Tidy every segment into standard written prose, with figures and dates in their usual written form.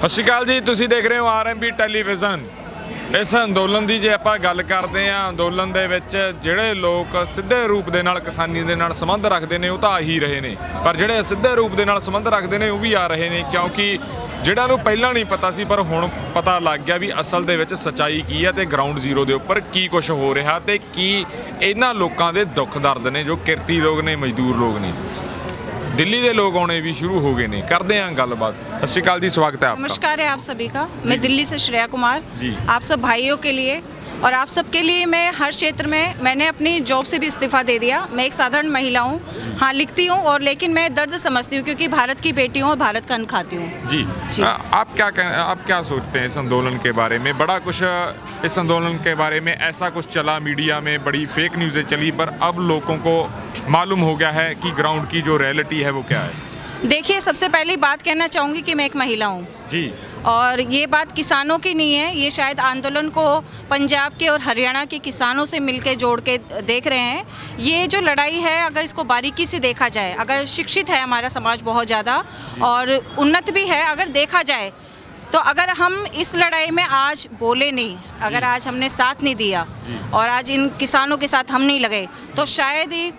ਸਤਿ ਸ਼੍ਰੀ ਅਕਾਲ ਜੀ, ਤੁਸੀਂ ਦੇਖ ਰਹੇ ਹੋ ਆਰਐਮਪੀ ਟੈਲੀਵਿਜ਼ਨ। ਇਸ ਅੰਦੋਲਨ ਦੀ ਜੇ ਆਪਾਂ ਗੱਲ ਕਰਦੇ ਹਾਂ, ਅੰਦੋਲਨ ਦੇ ਵਿੱਚ ਜਿਹੜੇ ਲੋਕ ਸਿੱਧੇ ਰੂਪ ਦੇ ਨਾਲ ਕਿਸਾਨੀ ਦੇ ਨਾਲ ਸੰਬੰਧ ਰੱਖਦੇ ਨੇ ਉਹ ਤਾਂ ਆ ਹੀ ਰਹੇ ਨੇ, ਪਰ ਜਿਹੜੇ ਅਸਿੱਧੇ ਰੂਪ ਦੇ ਨਾਲ ਸੰਬੰਧ ਰੱਖਦੇ ਨੇ ਉਹ ਵੀ ਆ ਰਹੇ ਨੇ, ਕਿਉਂਕਿ ਜਿਹੜਾ ਨੂੰ ਪਹਿਲਾਂ ਨਹੀਂ ਪਤਾ ਸੀ ਪਰ ਹੁਣ ਪਤਾ ਲੱਗ ਗਿਆ ਵੀ ਅਸਲ ਦੇ ਵਿੱਚ ਸੱਚਾਈ ਕੀ ਹੈ ਤੇ ਗਰਾਊਂਡ ਜ਼ੀਰੋ ਦੇ ਉੱਪਰ ਕੀ ਕੁਝ ਹੋ ਰਿਹਾ ਤੇ ਕੀ ਇਹਨਾਂ ਲੋਕਾਂ ਦੇ ਦੁੱਖ ਦਰਦ ਨੇ ਜੋ ਕਿਰਤੀ ਲੋਕ ਨੇ, ਮਜ਼ਦੂਰ ਲੋਕ ਨੇ। दिल्ली के लोग आने भी शुरू हो गए ने, करते हैं गलबात। सत श्री अकाल जी, स्वागत है आपका। नमस्कार है आप सभी का। मैं दिल्ली से श्रेया कुमार जी। आप सब भाइयों के लिए और आप सबके लिए मैं हर क्षेत्र में मैंने अपनी जॉब से भी इस्तीफ़ा दे दिया। मैं एक साधारण महिला हूँ, हाँ लिखती हूँ और लेकिन मैं दर्द समझती हूँ क्योंकि भारत की बेटी हूँ और भारत का अन्न खाती हूँ। जी। आप क्या सोचते हैं इस आंदोलन के बारे में? बड़ा कुछ इस आंदोलन के बारे में ऐसा कुछ चला, मीडिया में बड़ी फेक न्यूज़ें चली, पर अब लोगों को मालूम हो गया है कि ग्राउंड की जो रियलिटी है वो क्या है। देखिए, सबसे पहली बात कहना चाहूँगी कि मैं एक महिला हूँ जी, और ये बात किसानों की नहीं है, ये शायद आंदोलन को पंजाब के और हरियाणा के किसानों से मिलके जोड़ के देख रहे हैं। ये जो लड़ाई है, अगर इसको बारीकी से देखा जाए, अगर शिक्षित है हमारा समाज बहुत ज़्यादा और उन्नत भी है, अगर देखा जाए तो अगर हम इस लड़ाई में आज बोले नहीं, अगर आज हमने साथ नहीं दिया और आज इन किसानों के साथ हम नहीं लगे, तो शायद ही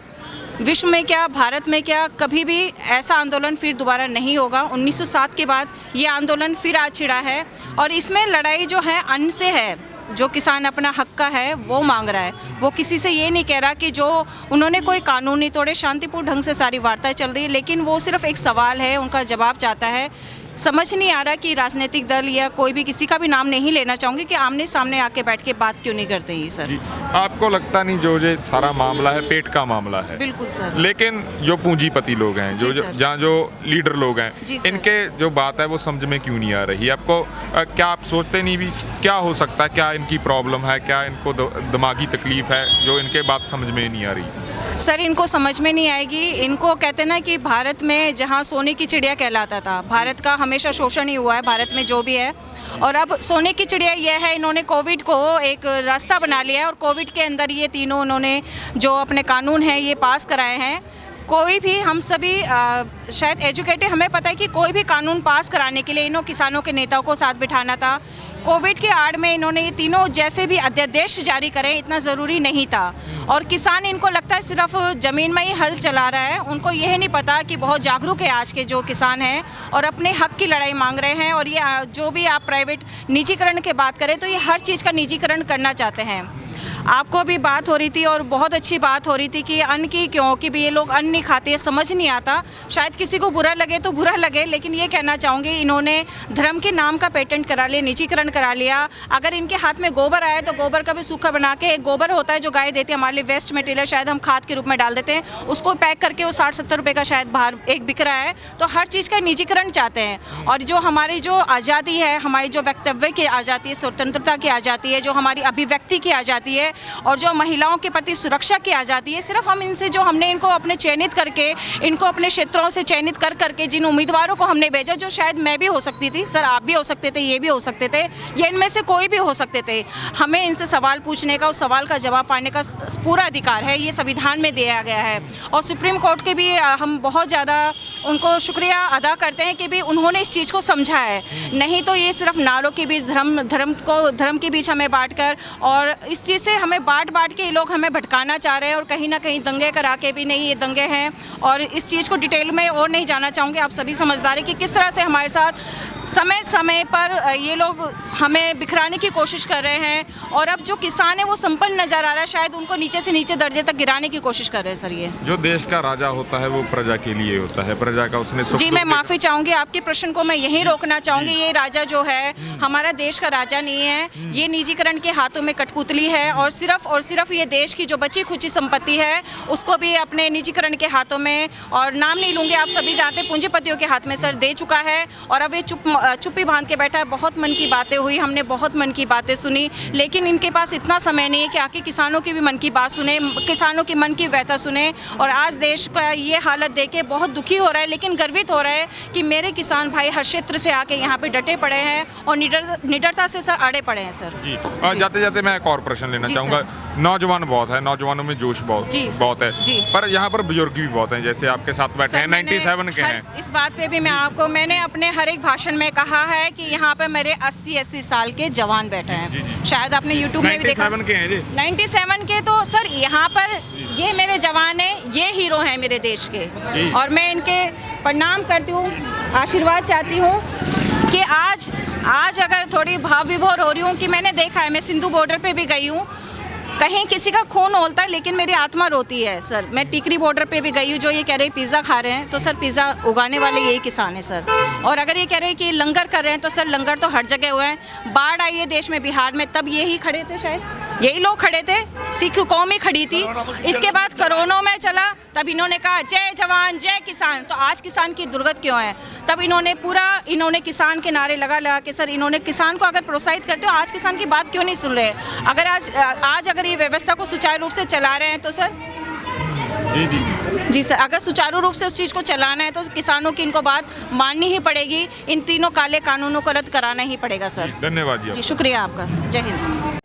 विश्व में क्या, भारत में क्या, कभी भी ऐसा आंदोलन फिर दोबारा नहीं होगा। 1907 के बाद ये आंदोलन फिर आज छिड़ा है और इसमें लड़ाई जो है अन्न से है। जो किसान अपना हक का है वो मांग रहा है, वो किसी से ये नहीं कह रहा कि जो उन्होंने कोई कानून नहीं तोड़े, शांतिपूर्ण ढंग से सारी वार्ताएं चल रही है, लेकिन वो सिर्फ एक सवाल है, उनका जवाब चाहता है। समझ नहीं आ रहा कि राजनीतिक दल या कोई भी, किसी का भी नाम नहीं लेना चाहूँगी, कि आमने सामने आके बैठ के बात क्यों नहीं करते ये सर। जी। आपको लगता नहीं जो ये सारा मामला है पेट का मामला है? बिल्कुल सर। लेकिन जो पूंजीपति लोग हैं, जहाँ जो लीडर लोग हैं, इनके जो बात है वो समझ में क्यों नहीं आ रही? आपको क्या आप सोचते नहीं भी क्या हो सकता है, क्या इनकी प्रॉब्लम है, क्या इनको दिमागी तकलीफ है जो इनके बात समझ में नहीं आ रही? सर, इनको समझ में नहीं आएगी। इनको कहते ना कि भारत में जहाँ सोने की चिड़िया कहलाता था, भारत का हमेशा शोषण ही हुआ है, भारत में जो भी है, और अब सोने की चिड़िया यह है, इन्होंने कोविड को एक रास्ता बना लिया है और कोविड के अंदर ये तीनों उन्होंने जो अपने कानून हैं ये पास कराए हैं। कोई भी, हम सभी शायद एजुकेटेड, हमें पता है कि कोई भी कानून पास कराने के लिए इन्हों किसानों के नेताओं को साथ बिठाना था। कोविड के आड़ में इन्होंने ये तीनों जैसे भी अध्यादेश जारी करें, इतना ज़रूरी नहीं था। और किसान, इनको लगता है सिर्फ ज़मीन में ही हल चला रहा है, उनको यह नहीं पता कि बहुत जागरूक है आज के जो किसान हैं और अपने हक की लड़ाई मांग रहे हैं। और ये जो भी आप प्राइवेट निजीकरण की बात करें तो ये हर चीज़ का निजीकरण करना चाहते हैं। आपको अभी बात हो रही थी और बहुत अच्छी बात हो रही थी कि अन्न की, क्यों कि भी ये लोग अन्न नहीं खाते, समझ नहीं आता। शायद किसी को बुरा लगे तो बुरा लगे, लेकिन ये कहना चाहूँगी, इन्होंने धर्म के नाम का पेटेंट करा लिया, निजीकरण करा लिया। अगर इनके हाथ में गोबर आया तो गोबर का भी सूखा बना के, एक गोबर होता है जो गाय देती है हमारे लिए, वेस्ट मटेरियल, शायद हम खाद के रूप में डाल देते हैं, उसको पैक करके वो 60-70 रुपये का शायद बाहर एक बिक रहा है। तो हर चीज़ का निजीकरण चाहते हैं। और जो हमारी जो आज़ादी है, हमारी जो वक्तव्य की आज़ादी है, स्वतंत्रता की आज़ादी है, जो हमारी अभिव्यक्ति की आज़ादी है और जो महिलाओं के प्रति सुरक्षा की आज़ादी है, सिर्फ हम इनसे जो हमने इनको अपने चयनित करके, इनको अपने क्षेत्रों से चयनित कर करके जिन उम्मीदवारों को हमने भेजा, जो शायद मैं भी हो सकती थी सर, आप भी हो सकते थे, ये भी हो सकते थे, या इनमें से कोई भी हो सकते थे, हमें इनसे सवाल पूछने का, उस सवाल का जवाब पाने का पूरा अधिकार है, ये संविधान में दिया गया है। और सुप्रीम कोर्ट के भी हम बहुत ज़्यादा उनको शुक्रिया अदा करते हैं कि भी उन्होंने इस चीज़ को समझा है। नहीं तो ये सिर्फ नारों के बीच, धर्म के बीच हमें बांट कर, और इस चीज़ से हमें बांट के ये लोग हमें भटकाना चाह रहे हैं और कहीं ना कहीं दंगे करा के भी, नहीं ये दंगे हैं। और इस चीज़ को डिटेल में और नहीं जाना चाहूँगी, आप सभी समझदार हैं कि किस तरह से हमारे साथ समय समय पर ये लोग हमें बिखराने की कोशिश कर रहे हैं। और अब जो किसान है वो संपन्न नज़र आ रहा है, शायद उनको नीचे से नीचे दर्जे तक गिराने की कोशिश कर रहे हैं सर। ये जो देश का राजा होता है वो प्रजा के लिए होता है, प्रजा का उसने जी, मैं माफ़ी चाहूँगी, आपके प्रश्न को मैं यहीं रोकना चाहूँगी। ये राजा जो है हमारा देश का राजा नहीं है, ये निजीकरण के हाथों में कठपुतली है और सिर्फ ये देश की जो बची खुची संपत्ति है उसको भी अपने निजीकरण के हाथों में, और नाम नहीं लूँगी, आप सभी जानते हैं, पूंजीपतियों के हाथ में सर दे चुका है। और अब ये चुप्पी बांध के बैठा है। बहुत मन की बातें हुई, हमने बहुत मन की बातें सुनी, लेकिन इनके पास इतना समय नहीं है कि आके किसानों की भी मन की बात सुने, किसानों की मन की व्यथा सुने। और आज देश का ये हालत देख के बहुत दुखी हो रहा है, लेकिन गर्वित हो रहा है कि मेरे किसान भाई हर क्षेत्र से आके यहाँ पे डटे पड़े हैं और निडरता से सर अड़े पड़े हैं सर। जी। जाते जाते मैं एक और प्रश्न लेना चाहूँगा। नौजवान बहुत है, नौजवानों में जोश जी सर, बहुत है जी। पर यहाँ पर बुजुर्ग भी बहुत हैं, जैसे आपके साथ बैठे हैं सर, मैंने 97 के हर- हैं। इस बात पे भी मैंने अपने हर एक भाषण में कहा है कि यहाँ पे मेरे 80 साल के जवान बैठे जी, हैं। जी। शायद आपने यूट्यूब में भी देखा। 97 के हैं जी। 97 के तो सर यहाँ पर ये मेरे जवान हैं, ये हीरो हैं मेरे देश जी। के, और मैं इनके प्रणाम करती हूँ, आशीर्वाद चाहती हूँ कि आज अगर थोड़ी भाव विभोर हो रही हूँ कि मैंने देखा है, मैं सिंधु बॉर्डर पे भी गई हूँ, कहीं किसी का खून होता है लेकिन मेरी आत्मा रोती है सर। मैं टिकरी बॉर्डर पे भी गई हूँ, जो ये कह रहे हैं पिज़्ज़ा खा रहे हैं, तो सर पिज़्ज़ा उगाने वाले यही किसान हैं सर। और अगर ये कह रहे हैं कि लंगर कर रहे हैं, तो सर लंगर तो हर जगह हुए हैं। बाढ़ आई है देश में, बिहार में, तब यही खड़े थे, शायद यही लोग खड़े थे, सिख कौम ही खड़ी थी। इसके बाद कोरोना में चला, तब इन्होंने कहा जय जवान जय किसान। तो आज किसान की दुर्गत क्यों है? तब इन्होंने किसान के नारे लगा के सर इन्होंने किसान को अगर प्रोत्साहित करते हो, आज किसान की बात क्यों नहीं सुन रहे? अगर आज अगर ये व्यवस्था को सुचारू रूप से चला रहे हैं तो सर जी जी जी सर, अगर सुचारू रूप से उस चीज़ को चलाना है तो किसानों की इनको बात माननी ही पड़ेगी। इन तीनों काले कानूनों को रद्द कराना ही पड़ेगा सर। धन्यवाद जी। जी शुक्रिया आपका। जय हिंद।